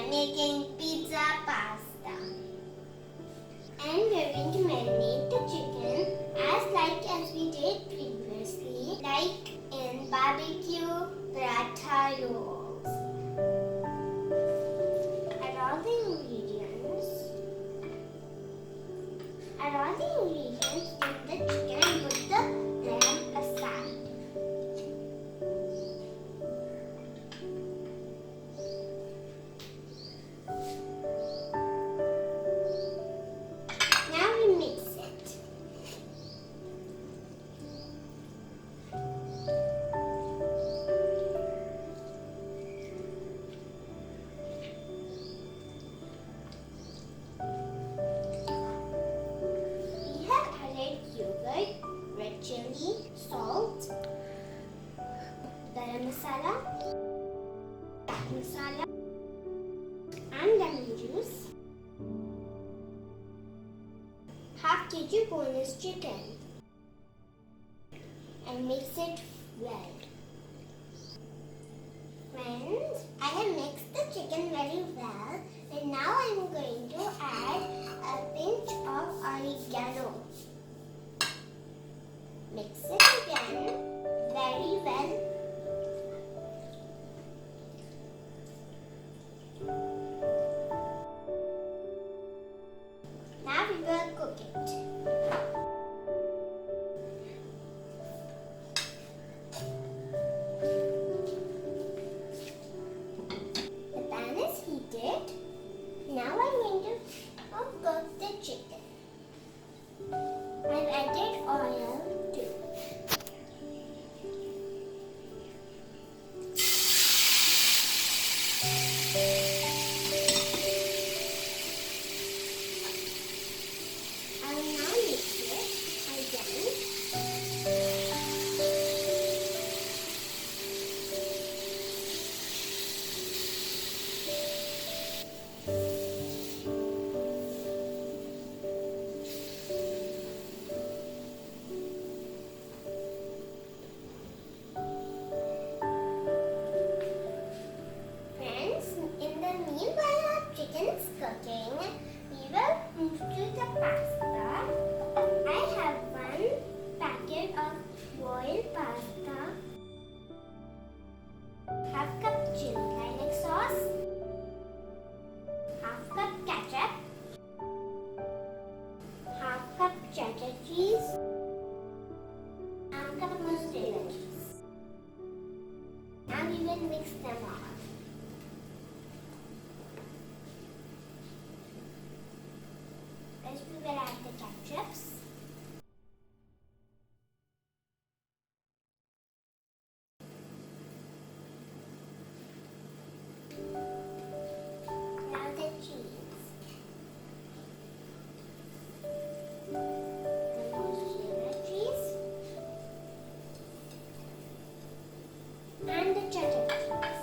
Making pizza pasta, and we're going to marinate the chicken as we did previously, like in barbecue paratha rolls. Add all the ingredients. In the chicken and put the lamb aside. Chili, salt, garam masala, chaat masala, and lemon juice. Half kg boneless chicken, and mix it well. Friends, I have mixed the chicken very well, and now I am going to add a pinch of oregano. Mix it again very well. Now we will cook it. The pan is heated. Now I'm going to cook the chicken. I've added oil. Cooking, we will move to the pasta. I have one packet of boiled pasta, half cup chili garlic sauce, half cup ketchup, half cup cheddar cheese, half cup mozzarella cheese. Now we will mix them all. We will add the ketchups. Now the cheese. The mozzarella cheese. And the cheddar cheese.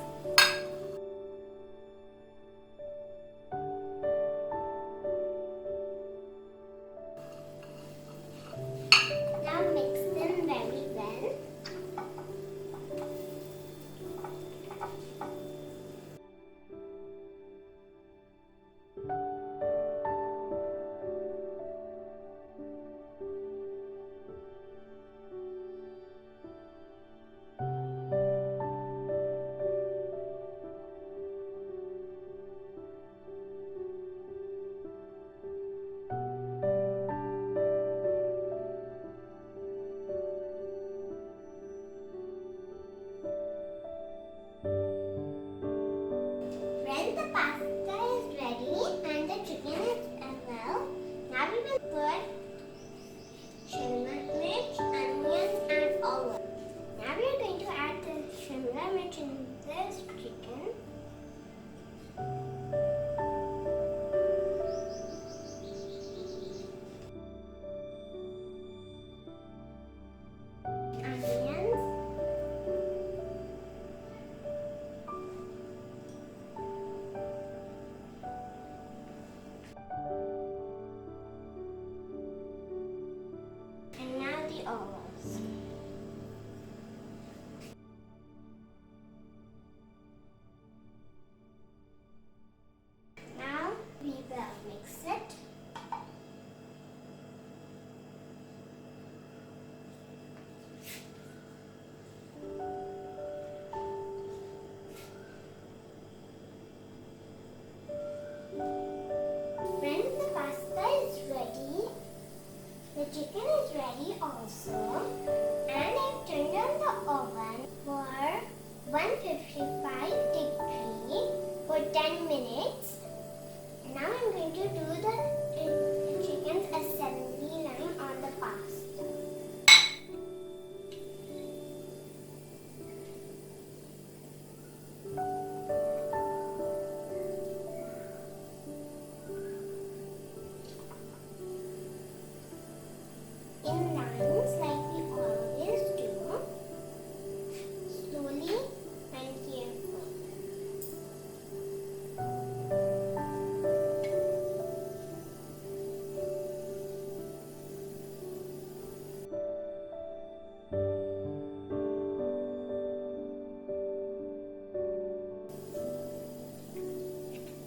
hours. Now we will mix it. When the pasta is ready, the chicken is ready also, and I've turned on the oven for 155 degree for 10 minutes. Now I'm going to do the chicken's assembly line on the pasta. In lines like we always do, slowly and carefully.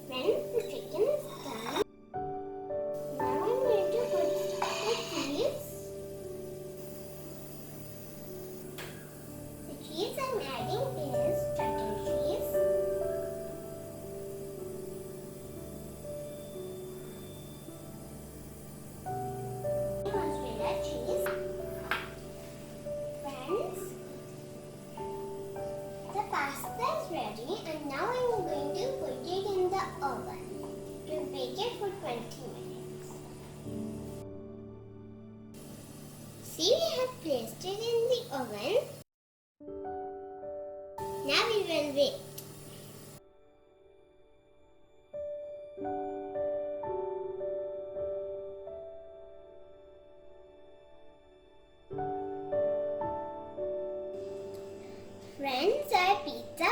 When the chicken is done, now I'm going to put the cheese. The cheese I'm adding is cheddar cheese. Mozzarella cheese. Friends, the pasta is ready, and now I'm going to put it in the oven to bake it for 20 minutes. See, we have placed it in the oven. Now we will wait. Friends, our pizza